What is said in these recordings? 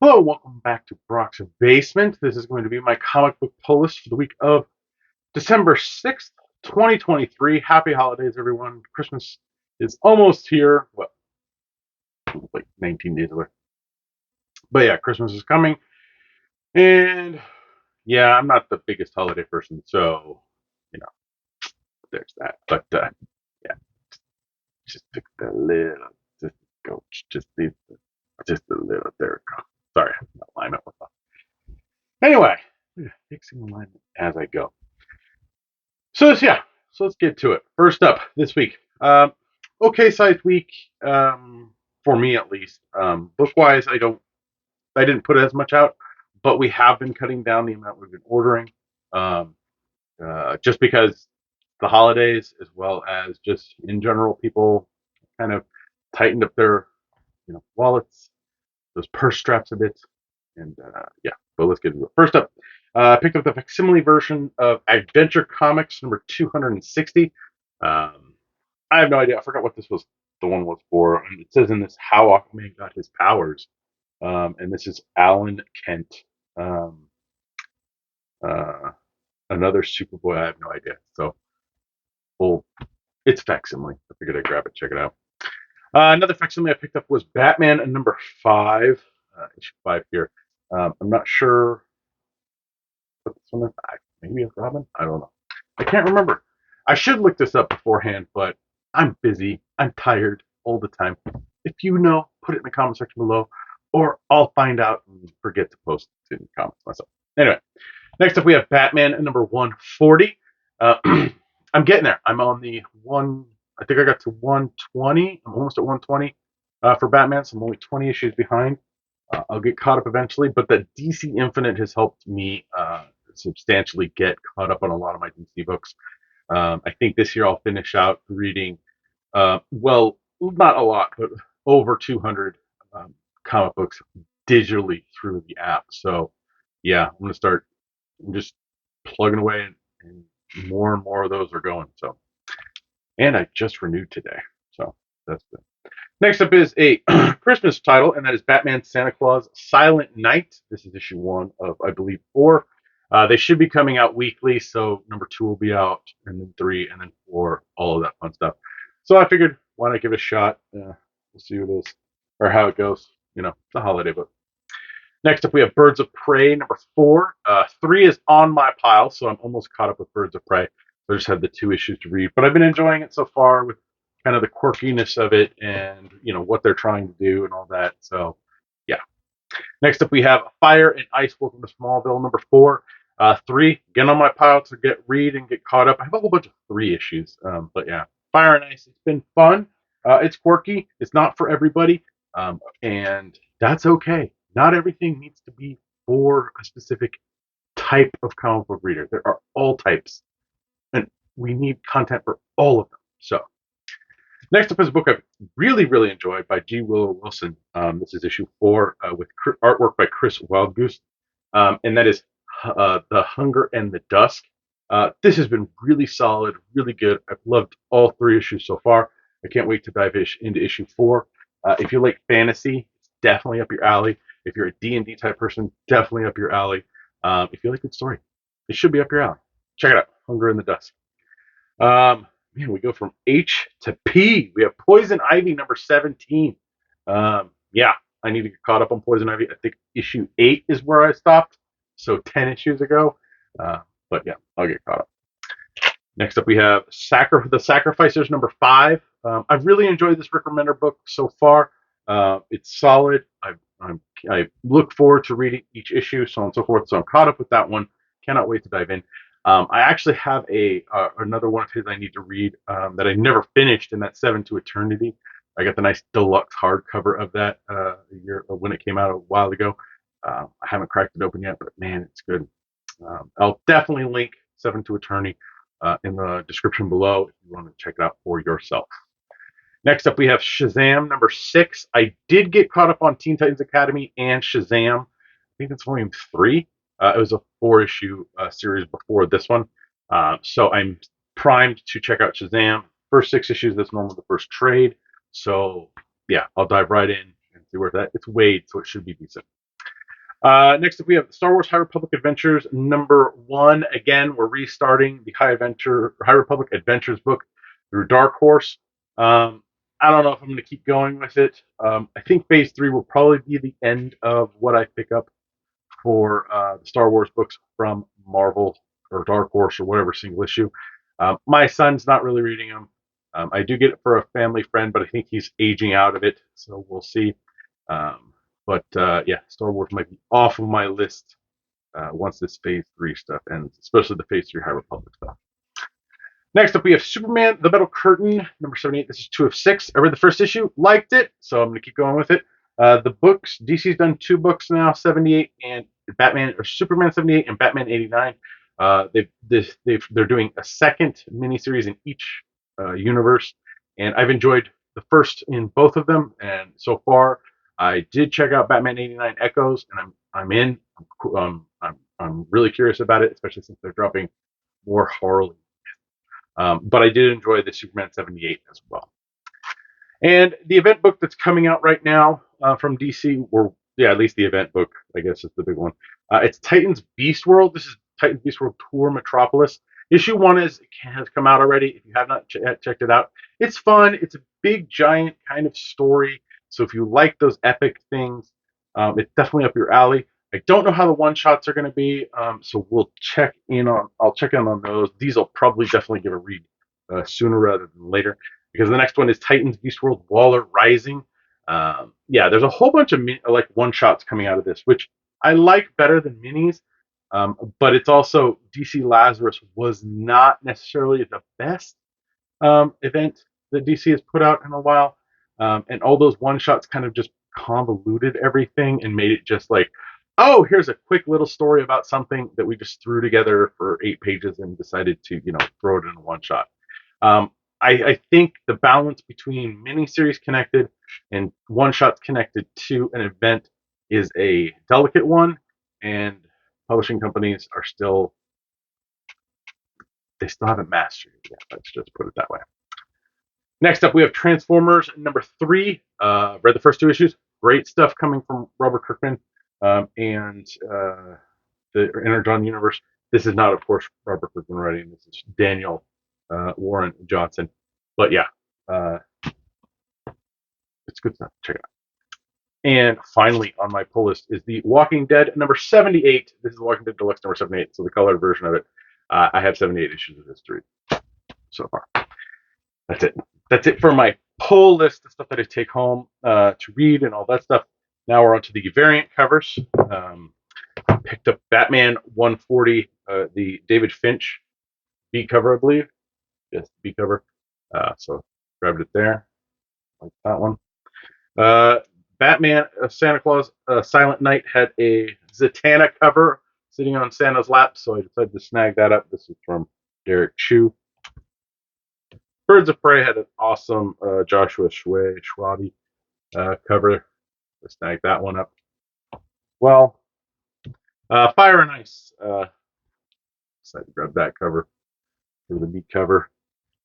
Hello, welcome back to Brock's Basement. This is going to be my comic book pull list for the week of December 6th, 2023. Happy holidays, everyone. Christmas is almost here. Well, like 19 days away. But yeah, Christmas is coming. And yeah, I'm not the biggest holiday person, so, you know, there's that. But yeah, just pick the little, just go, just a little, there we go. Sorry, alignment with that. Anyway, fixing alignment as I go. So let's get to it. First up this week, okay sized week for me at least. Book wise, I didn't put as much out, but we have been cutting down the amount we've been ordering, um, just because the holidays, as well as just in general, people kind of tightened up their wallets, those purse straps a bit, and yeah. But let's get into it. First up, I picked up the facsimile version of Adventure Comics number 260. I have no idea. I forgot what this was. The one was for. And it says in this how Aquaman got his powers, and this is Alan Kent, um, uh, another Superboy. I have no idea. So, well, it's facsimile. I figured I'd grab it, check it out. Another facsimile I picked up was Batman number 5, issue 5 here. I'm not sure what this one is. Maybe it's Robin. I don't know. I can't remember. I should look this up beforehand, but I'm busy. I'm tired all the time. If you know, put it in the comment section below, or I'll find out and forget to post it in the comments myself. Anyway, next up we have Batman number 140. I'm getting there. I'm on the one. I think I got to 120. I'm almost at 120 for Batman, so I'm only 20 issues behind. I'll get caught up eventually, but the DC Infinite has helped me substantially get caught up on a lot of my DC books. I think this year I'll finish out reading, well, not a lot, but over 200 comic books digitally through the app. So, yeah, I'm going to start just plugging away, and more and more of those are going. So, and I just renewed today. So, that's good. Next up is a Christmas title, and that is Batman Santa Claus Silent Night. This is issue 1 of, I believe, 4. They should be coming out weekly, so number 2 will be out, and then 3, and then 4, all of that fun stuff. So I figured, why not give it a shot? We'll see what it is, or how it goes. You know, it's a holiday book. Next up, we have Birds of Prey, number 4. 3 is on my pile, so I'm almost caught up with Birds of Prey. I just have the 2 issues to read, but I've been enjoying it so far with kind of the quirkiness of it, and what they're trying to do and all that. So, yeah. Next up, we have Fire and Ice. Welcome to Smallville, number 4. 3, again on my pile to read and get caught up. I have a whole bunch of 3 issues, but yeah, Fire and Ice. It's been fun. It's quirky. It's not for everybody, and that's okay. Not everything needs to be for a specific type of comic book reader. There are all types, and we need content for all of them. So, next up is a book I've really, really enjoyed by G. Willow Wilson. This is issue 4 with artwork by Chris Wildgoose, and that is The Hunger and the Dusk. This has been really solid, really good. I've loved all 3 issues so far. I can't wait to dive into issue 4. If you like fantasy, it's definitely up your alley. If you're a D&D type person, definitely up your alley. If you like good story, it should be up your alley. Check it out, Hunger in the Dusk. Man, we go from H to P. We have Poison Ivy number 17. Yeah, I need to get caught up on Poison Ivy. I think issue 8 is where I stopped, so 10 issues ago. But yeah, I'll get caught up. Next up, we have The Sacrificers number 5. I've really enjoyed this Rick Remender book so far. It's solid. I look forward to reading each issue, so on and so forth. So I'm caught up with that one. Cannot wait to dive in. I actually have another one of his I need to read that I never finished, and that's Seven to Eternity. I got the nice deluxe hardcover of that a year when it came out a while ago. I haven't cracked it open yet, but man, it's good. I'll definitely link Seven to Eternity in the description below if you want to check it out for yourself. Next up, we have Shazam number 6. I did get caught up on Teen Titans Academy and Shazam. I think it's volume 3. It was a 4-issue series before this one. So I'm primed to check out Shazam. First 6 issues, this one was the first trade. So yeah, I'll dive right in and see where that. It's Wade, so it should be decent. Next up, we have Star Wars High Republic Adventures #1. Again, we're restarting the High Republic Adventures book through Dark Horse. I don't know if I'm going to keep going with it. I think Phase 3 will probably be the end of what I pick up for the Star Wars books from Marvel or Dark Horse or whatever single issue. My son's not really reading them. I do get it for a family friend, but I think he's aging out of it, so we'll see. But yeah, Star Wars might be off of my list once this Phase 3 stuff ends, especially the Phase 3 High Republic stuff. Next up, we have Superman, The Metal Curtain, #78. This is 2 of 6. I read the first issue, liked it, so I'm going to keep going with it. The books, DC's done 2 books now, 78 and Superman 78 and Batman 89. They're doing a second miniseries in each universe, and I've enjoyed the first in both of them. And so far, I did check out Batman 89 Echoes, and I'm in. I'm really curious about it, especially since they're dropping more Harley. But I did enjoy the Superman 78 as well. And the event book that's coming out right now from DC, or yeah, at least the event book, I guess is the big one. It's Titans Beast World. This is Titans Beast World Tour Metropolis. Issue 1 has come out already. If you have not checked it out, it's fun. It's a big, giant kind of story. So if you like those epic things, it's definitely up your alley. I don't know how the one-shots are going to be, so I'll check in on those. These will probably definitely give a read sooner rather than later, because the next one is Titans Beast World Waller Rising. Yeah, there's a whole bunch of like one-shots coming out of this, which I like better than minis, but it's also DC Lazarus was not necessarily the best event that DC has put out in a while, and all those one-shots kind of just convoluted everything and made it just like, oh, here's a quick little story about something that we just threw together for 8 pages and decided to, throw it in a one shot. I think the balance between miniseries connected and one shots connected to an event is a delicate one, and publishing companies they still haven't mastered it yet. Let's just put it that way. Next up, we have Transformers #3. Read the first 2 issues. Great stuff coming from Robert Kirkman and the Energon universe. This is not, of course, Robert Kirkman writing. This is Daniel Warren Johnson. But yeah, it's good stuff. Check it out. And finally, on my pull list is The Walking Dead #78. This is The Walking Dead Deluxe #78, so the colored version of it. I have 78 issues of this to read so far. That's it. That's it for my pull list of stuff that I take home to read and all that stuff. Now we're on to the variant covers. Picked up Batman 140, the David Finch B cover, I believe. Yes, B cover. So grabbed it there. Like that one. Batman Santa Claus Silent Night had a Zatanna cover sitting on Santa's lap, so I decided to snag that up. This is from Derek Chu. Birds of Prey had an awesome Joshua Schwabi cover. I snagged that one up. Well, Fire and Ice. Decided to grab that cover for the meat cover.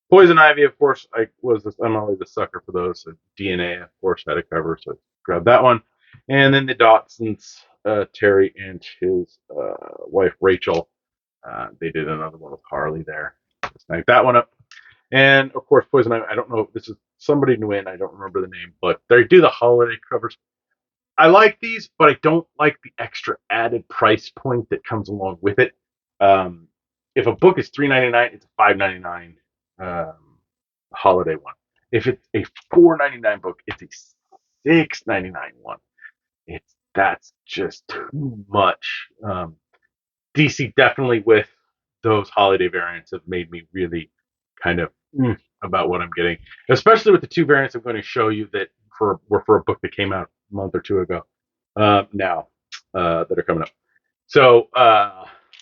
Poison Ivy, of course, I'm always a sucker for those. So DNA, of course, had a cover, so I grabbed that one. And then the Dotsons, Terry and his wife Rachel, they did another one with Harley there. So snagged that one up. And of course, Poison Ivy. I don't know. This is somebody new in. I don't remember the name, but they do the holiday covers. I like these, but I don't like the extra added price point that comes along with it. If a book is $3.99, it's a $5.99 holiday one. If it's a $4.99 book, it's a $6.99 one. That's just too much. DC definitely with those holiday variants have made me really kind of about what I'm getting, especially with the 2 variants I'm going to show you that were for a book that came out a month or 2 ago now that are coming up. So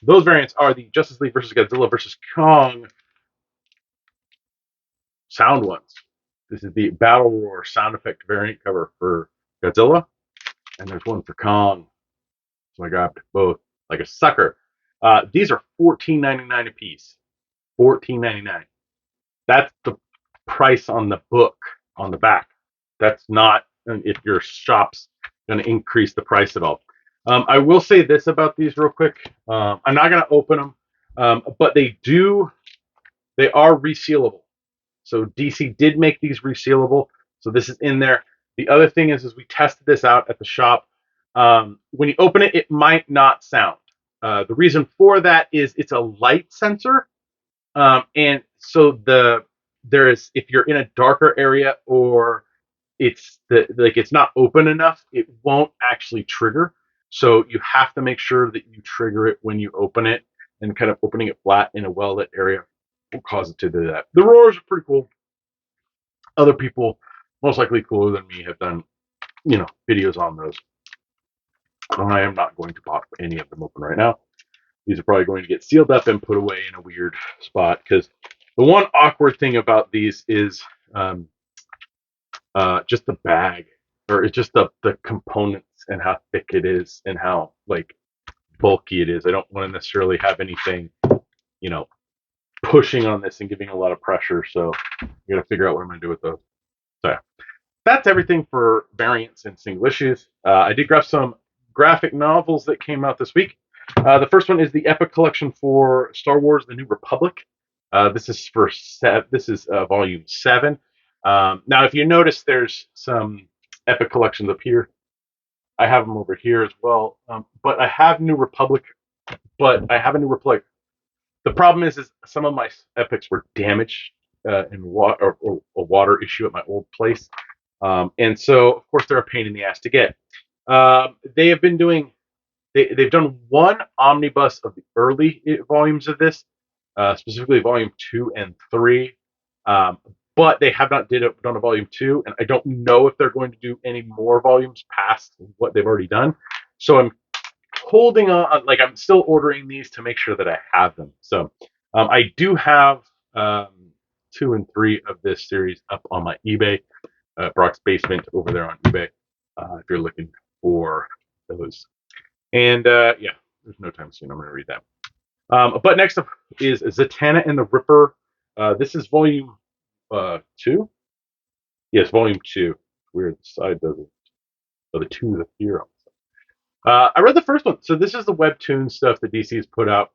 those variants are the Justice League versus Godzilla versus Kong sound ones. This is the Battle Roar sound effect variant cover for Godzilla, and there's one for Kong. So I grabbed both like a sucker. These are $14.99 a piece. $14.99. That's the price on the book on the back. That's not if your shop's going to increase the price at all. I will say this about these real quick. I'm not going to open them, but they are resealable. So DC did make these resealable. So this is in there. The other thing is we tested this out at the shop. When you open it, it might not sound. The reason for that is it's a light sensor. And so if you're in a darker area or it's not open enough, it won't actually trigger. So you have to make sure that you trigger it when you open it, and kind of opening it flat in a well lit area will cause it to do that. The roars are pretty cool. Other people, most likely cooler than me, have done videos on those. I am not going to pop any of them open right now. These are probably going to get sealed up and put away in a weird spot, because the one awkward thing about these is just the bag, or it's just the components and how thick it is and how bulky it is. I don't want to necessarily have anything pushing on this and giving a lot of pressure, so I got to figure out what I'm going to do with those. So yeah, that's everything for variants and single issues. I did grab some graphic novels that came out this week. The first one is the Epic Collection for Star Wars: The New Republic. This is volume 7. Now, if you notice, there's some Epic collections up here. I have them over here as well. But I have New Republic. But I have a New Republic. The problem is some of my Epics were damaged in water, or a water issue at my old place. And so, of course, they're a pain in the ass to get. They have been doing. They've done one omnibus of the early volumes of this, specifically volume 2 and 3. But they have not done a volume 2, and I don't know if they're going to do any more volumes past what they've already done. So I'm holding on, I'm still ordering these to make sure that I have them. So I do have 2 and 3 of this series up on my eBay, Brock's Basement over there on eBay, if you're looking for those. And yeah, there's no time soon I'm going to read that. But next up is Zatanna and the Ripper. This is volume 2. Yes, volume 2. Weird, the side doesn't. Oh, the 2 is up here. I read the first one. So this is the webtoon stuff that DC has put out.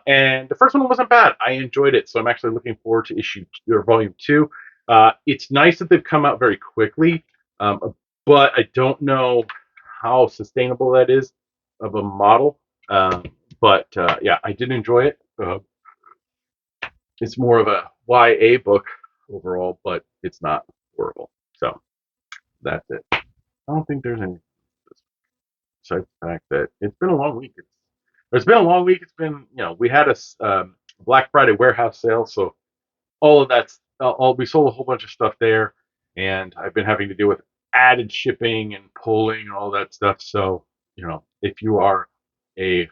And the first one wasn't bad. I enjoyed it. So I'm actually looking forward to volume 2. It's nice that they've come out very quickly. But I don't know how sustainable that is of a model. But yeah, I did enjoy it. It's more of a YA book overall, but it's not horrible. So that's it. I don't think there's any, besides the fact that it's been a long week. It's been a long week. It's been, we had a Black Friday warehouse sale, so all of that's we sold a whole bunch of stuff there, and I've been having to deal with added shipping and pulling and all that stuff. So, if you are a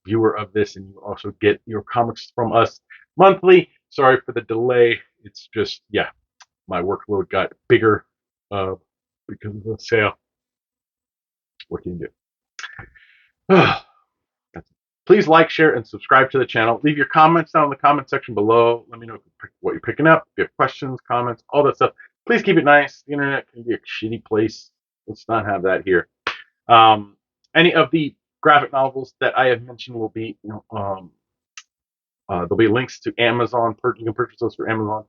viewer of this and you also get your comics from us monthly, sorry for the delay. It's just, yeah, my workload got bigger because of the sale. What can you do? Please like, share, and subscribe to the channel. Leave your comments down in the comment section below. Let me know what you're picking up. If you have questions, comments, all that stuff. Please keep it nice. The internet can be a shitty place. Let's not have that here. Any of the graphic novels that I have mentioned will be, there'll be links to Amazon. You can purchase those through Amazon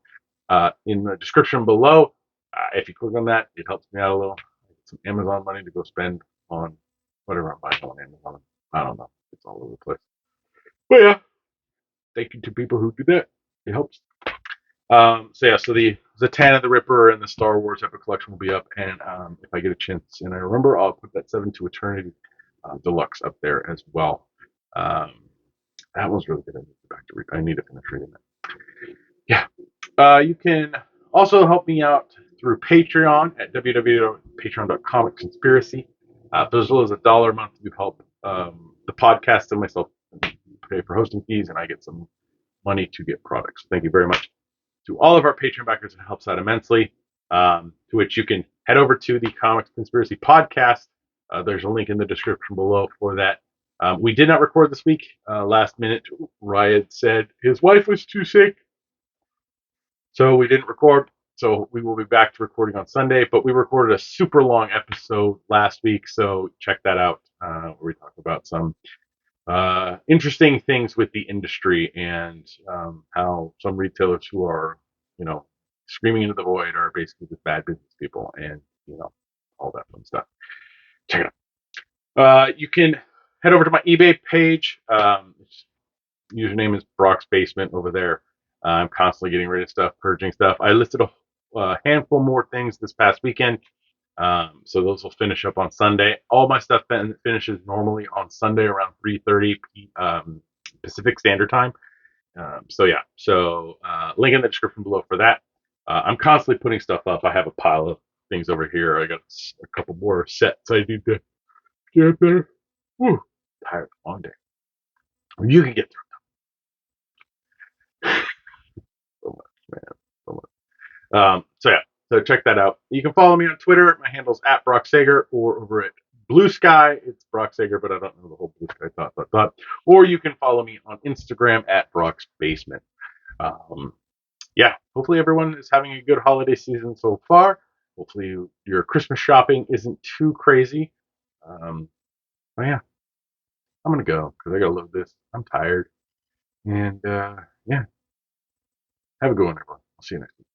in the description below. If you click on that, it helps me out a little. I get some Amazon money to go spend on whatever I'm buying on Amazon. I don't know. It's all over the place. But yeah, thank you to people who do that. It helps. So the Zatanna the Ripper and the Star Wars Epic Collection will be up, and if I get a chance and I remember, I'll put that 7 to Eternity Deluxe up there as well. That was really good. I need to finish reading that. Yeah. You can also help me out through Patreon at www.patreon.com/conspiracy. As well as $1 a month, you help the podcast and myself pay for hosting fees, and I get some money to get products. Thank you very much to all of our Patreon backers. It helps out immensely. To which you can head over to the Comics Conspiracy podcast. There's a link in the description below for that. We did not record this week. Last minute, Riot said his wife was too sick, so we didn't record. So we will be back to recording on Sunday, but we recorded a super long episode last week, so check that out. where we talk about some interesting things with the industry and how some retailers who are, you know, screaming into the void are basically just bad business people, and all that fun stuff. Check it out. You can head over to my eBay page. Username is Brock's Basement over there. I'm constantly getting rid of stuff, purging stuff. I listed a handful more things this past weekend. So those will finish up on Sunday. All my stuff finishes normally on Sunday around 3:30 Pacific Standard Time. Link in the description below for that. I'm constantly putting stuff up. I have a pile of things over here. I got a couple more sets I need to get there. Whew, tired, long day. You can get through so much, man. So much. So check that out. You can follow me on Twitter. My handle's at brocksager, or over at Bluesky, it's brocksager, but I don't know the whole Bluesky thought. Or you can follow me on Instagram at Brock's Basement. Um, hopefully everyone is having a good holiday season so far. Hopefully your Christmas shopping isn't too crazy. But yeah, I'm gonna go because I gotta load this. I'm tired, and have a good one, everyone. I'll see you next week.